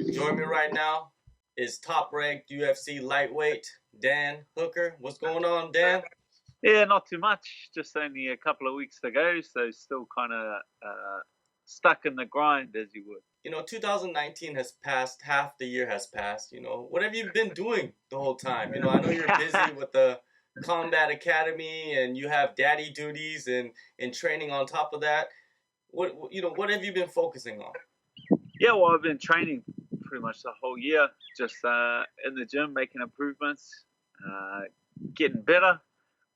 Join me right now is top-ranked UFC lightweight Dan Hooker. What's going on, Dan? Yeah, not too much. Just only a couple of weeks to go, so still kind of stuck in the grind, as you would. 2019 has passed. Half the year has passed. What have you been doing the whole time? I know you're busy with the Combat Academy, and you have daddy duties and training on top of that. What have you been focusing on? Yeah, well, I've been training pretty much the whole year, just in the gym, making improvements, getting better.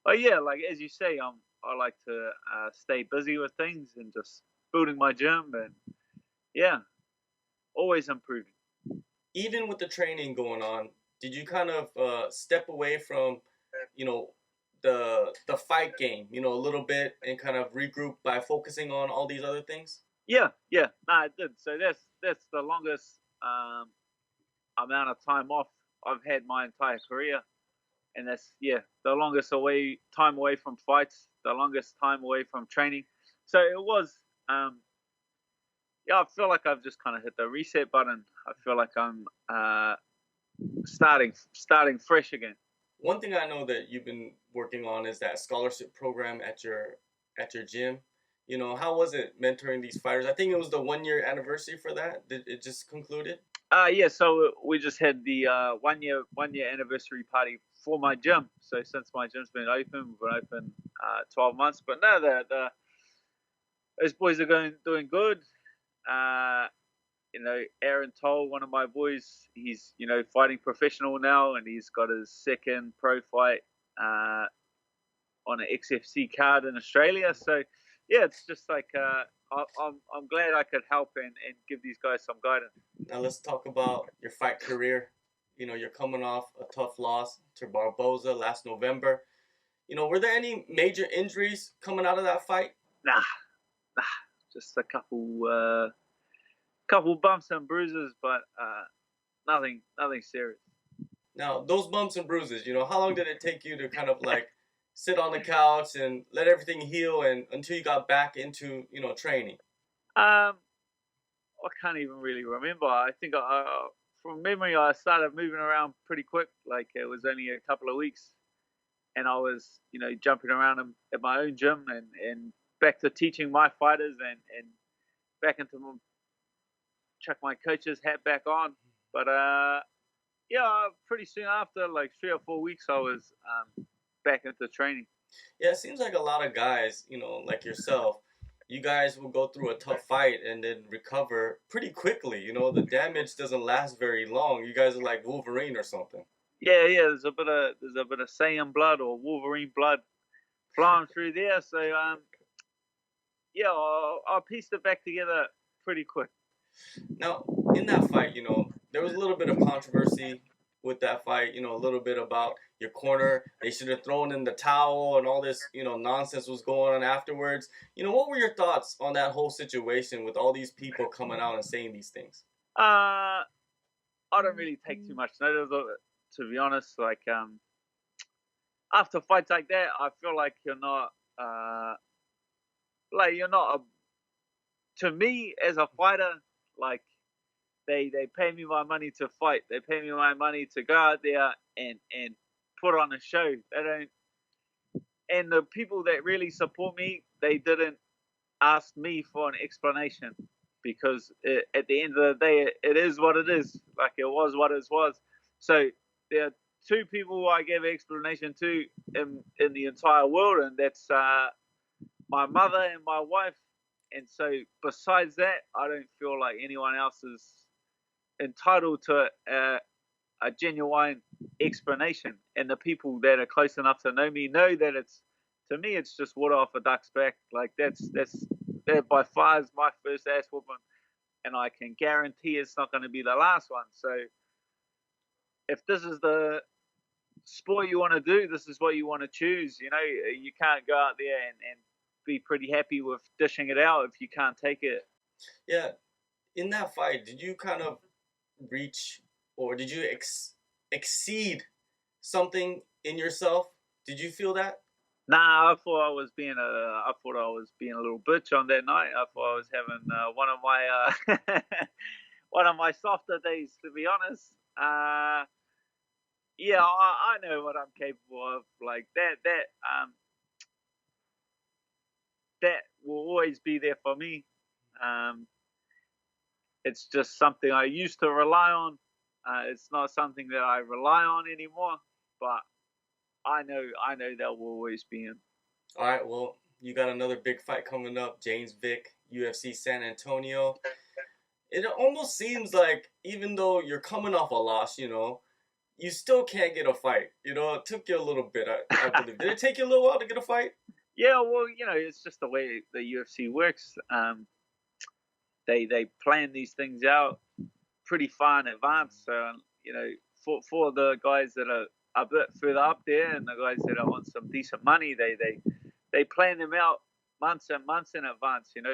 But yeah, like as you say, I like to stay busy with things and just building my gym, and yeah, always improving. Even with the training going on, did you kind of step away from, you know, the fight game, a little bit, and kind of regroup by focusing on all these other things? Yeah, no, I did. So that's the longest amount of time off I've had my entire career, and that's the longest time away from fights, the longest time away from training. So it was I feel like I've just kind of hit the reset button. I feel like I'm starting fresh again. One thing I know that you've been working on is that scholarship program at your gym. How was it mentoring these fighters? I think it was the 1 year anniversary for that. Did it just concluded? Yeah, so we just had the 1 year anniversary party for my gym. So since my gym's been open, we've been open 12 months. But no, those boys are doing good. Aaron Toll, one of my boys, he's fighting professional now, and he's got his second pro fight on an XFC card in Australia. So yeah, it's just like I'm glad I could help and give these guys some guidance. Now let's talk about your fight career. You're coming off a tough loss to Barbosa last November. Were there any major injuries coming out of that fight? Nah, just a couple bumps and bruises, but nothing serious. Now, those bumps and bruises, how long did it take you to kind of like sit on the couch and let everything heal and until you got back into, training? I can't even really remember. I think from memory, I started moving around pretty quick. Like it was only a couple of weeks, and I was, jumping around at my own gym and back to teaching my fighters and back into chuck my coach's hat back on. But pretty soon after, like 3 or 4 weeks, I was back into training. Yeah, it seems like a lot of guys, like yourself, you guys will go through a tough fight and then recover pretty quickly. The damage doesn't last very long. You guys are like Wolverine or something. Yeah. There's a bit of Saiyan blood or Wolverine blood flowing through there. So I'll piece it back together pretty quick. Now, in that fight, there was a little bit of controversy with that fight, a little bit about your corner. They should have thrown in the towel and all this, nonsense was going on afterwards. What were your thoughts on that whole situation with all these people coming out and saying these things? I don't really take too much notice of it, to be honest. Like, after fights like that, I feel like you're not to me as a fighter, like, they pay me my money to fight. They pay me my money to go out there and put on a show. They don't. And the people that really support me, they didn't ask me for an explanation because at the end of the day, it is what it is. Like it was what it was. So there are two people I gave an explanation to in the entire world, and that's my mother and my wife. And so besides that, I don't feel like anyone else is entitled to a genuine explanation. And the people that are close enough to know me know that it's just water off a duck's back. Like that by far is my first ass whooping, and I can guarantee it's not going to be the last one. So if this is the sport you want to do, this is what you want to choose. You can't go out there and be pretty happy with dishing it out if you can't take it. Yeah. In that fight, did you kind of reach or did you exceed something in yourself? Did you feel that? Nah, I thought I was being a little bitch on that night. I thought I was having one of my one of my softer days, to be honest. Yeah, I know what I'm capable of. Like that will always be there for me. Um, it's just something I used to rely on. It's not something that I rely on anymore. But I know that will always be in. All right, well, you got another big fight coming up, James Vick, UFC San Antonio. It almost seems like even though you're coming off a loss, you still can't get a fight. It took you a little bit, I believe. Did it take you a little while to get a fight? Yeah, well, it's just the way the UFC works. They plan these things out pretty far in advance. So for the guys that are a bit further up there and the guys that are on some decent money, they plan them out months and months in advance. If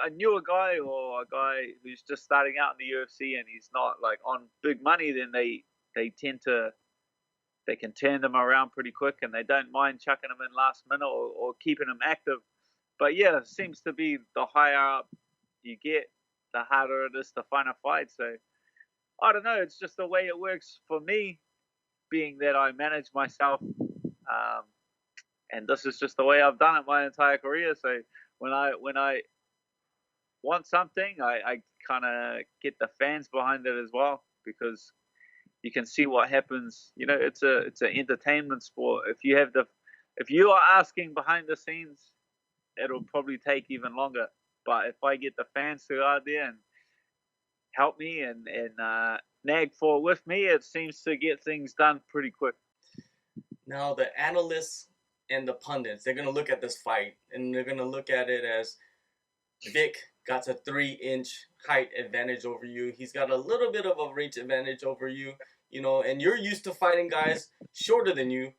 I knew a guy or a guy who's just starting out in the UFC and he's not like on big money, then they can turn them around pretty quick and they don't mind chucking them in last minute or keeping them active. But yeah, it seems to be the higher up you get, the harder it is to find a fight. So I don't know. It's just the way it works for me, being that I manage myself, and this is just the way I've done it my entire career. So when I want something, I kind of get the fans behind it as well, because you can see what happens. It's an entertainment sport. If you are asking behind the scenes, it'll probably take even longer. But if I get the fans to go out there and help me and nag for with me, it seems to get things done pretty quick. Now, the analysts and the pundits, they're going to look at this fight and they're going to look at it as Vick got a 3-inch height advantage over you. He's got a little bit of a reach advantage over you, and you're used to fighting guys shorter than you.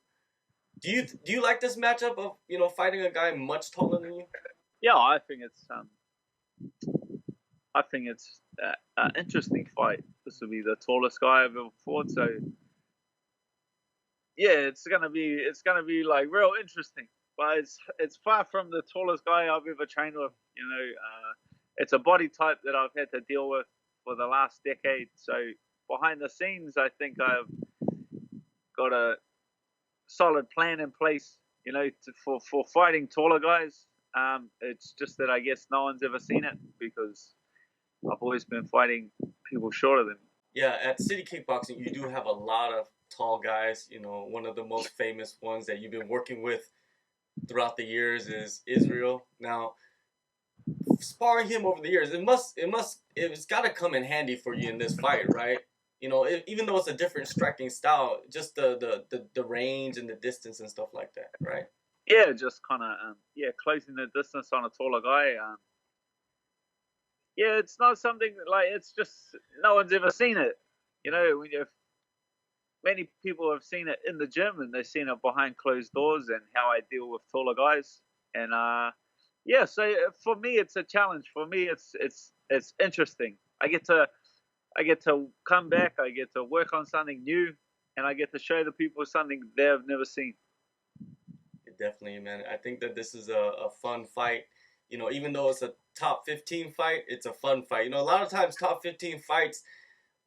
Do you like this matchup of, fighting a guy much taller than you? Yeah, I think it's an interesting fight. This will be the tallest guy I've ever fought, so yeah, it's gonna be like real interesting. But it's far from the tallest guy I've ever trained with. It's a body type that I've had to deal with for the last decade. So behind the scenes, I think I've got a solid plan in place. For fighting taller guys. It's just that I guess no one's ever seen it because I've always been fighting people shorter than me. Yeah, at City Kickboxing, you do have a lot of tall guys. One of the most famous ones that you've been working with throughout the years is Israel. Now, sparring him over the years, it's got to come in handy for you in this fight, right? Even though it's a different striking style, just the range and the distance and stuff like that, right? Yeah, just kind of closing the distance on a taller guy. Yeah, it's not something like it's just no one's ever seen it. Many people have seen it in the gym and they've seen it behind closed doors and how I deal with taller guys. And yeah, so for me it's a challenge. For me it's interesting. I get to come back. I get to work on something new, and I get to show the people something they've never seen. Definitely, man. I think that this is a fun fight. Even though it's a top 15 fight, it's a fun fight. A lot of times top 15 fights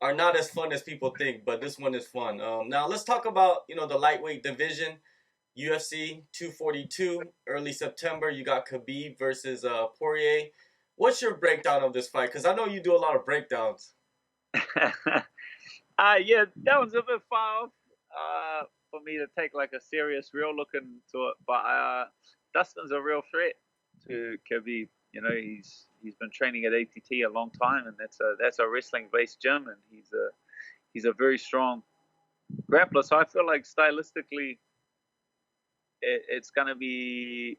are not as fun as people think, but this one is fun. Now let's talk about, the lightweight division. UFC 242, early September, you got Khabib versus Poirer. What's your breakdown of this fight? Because I know you do a lot of breakdowns. Yeah, that one's a bit far off for me to take like a serious, real look into it. But Dustin's a real threat to Khabib. He's been training at ATT a long time, and that's a wrestling based gym, and he's a very strong grappler. So I feel like stylistically, it's going to be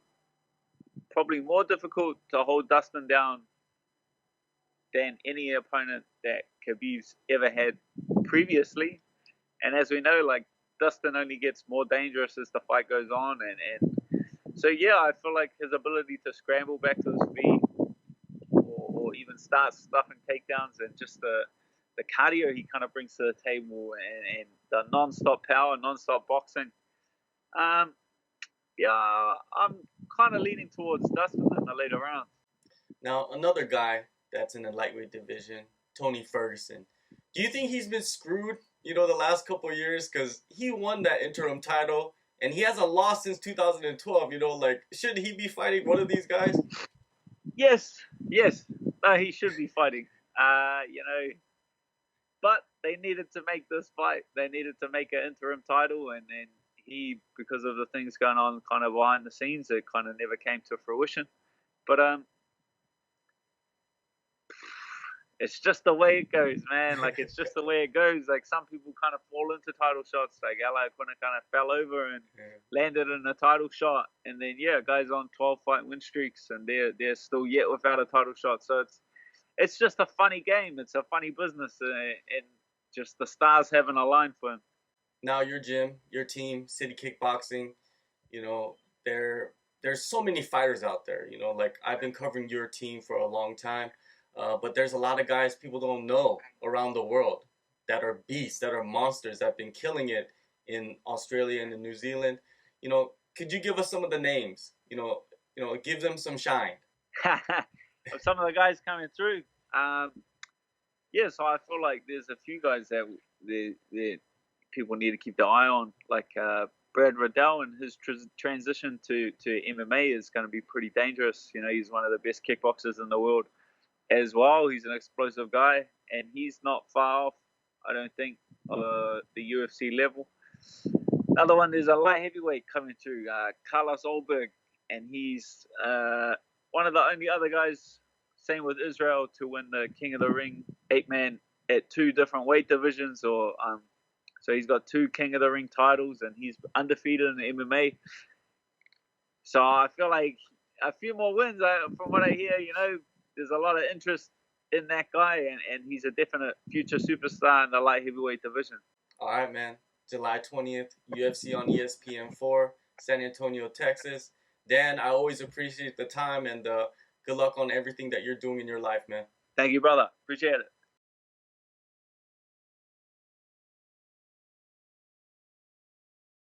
probably more difficult to hold Dustin down than any opponent that Khabib's ever had previously. And as we know, like Dustin only gets more dangerous as the fight goes on, and so yeah, I feel like his ability to scramble back to his feet or even start stuffing takedowns and just the cardio he kind of brings to the table and the non-stop power, non-stop boxing. Yeah, I'm kind of leaning towards Dustin in the later rounds. Now, another guy that's in the lightweight division, Tony Ferguson. Do you think he's been screwed, the last couple of years? Because he won that interim title, and he hasn't lost since 2012. Like, should he be fighting one of these guys? Yes, yes. No, he should be fighting. But they needed to make this fight. They needed to make an interim title, and then he, because of the things going on kind of behind the scenes, it kind of never came to fruition. But it's just the way it goes, man. Like, it's just the way it goes. Like, some people kind of fall into title shots. Like, Ella kind of fell over and landed in a title shot. And then, guys on 12-fight win streaks, and they're still yet without a title shot. So it's just a funny game. It's a funny business. And just the stars haven't aligned for him. Now your gym, your team, City Kickboxing, there's so many fighters out there. Like, I've been covering your team for a long time. But there's a lot of guys people don't know around the world that are beasts, that are monsters, that have been killing it in Australia and in New Zealand. Could you give us some of the names? Give them some shine. Some of the guys coming through. So I feel like there's a few guys that people need to keep their eye on. Like Brad Riddell, and his transition to MMA is going to be pretty dangerous. He's one of the best kickboxers in the world as well. He's an explosive guy, and he's not far off, I don't think, the UFC level. Another one, there's a light heavyweight coming through, Carlos Ulberg, and he's one of the only other guys, same with Israel, to win the King of the Ring 8-man at 2 different weight divisions. So he's got 2 King of the Ring titles, and he's undefeated in the MMA. So I feel like a few more wins, from what I hear, there's a lot of interest in that guy, and he's a definite future superstar in the light heavyweight division. All right, man. July 20th, UFC on ESPN 4, San Antonio, Texas. Dan, I always appreciate the time, and good luck on everything that you're doing in your life, man. Thank you, brother. Appreciate it.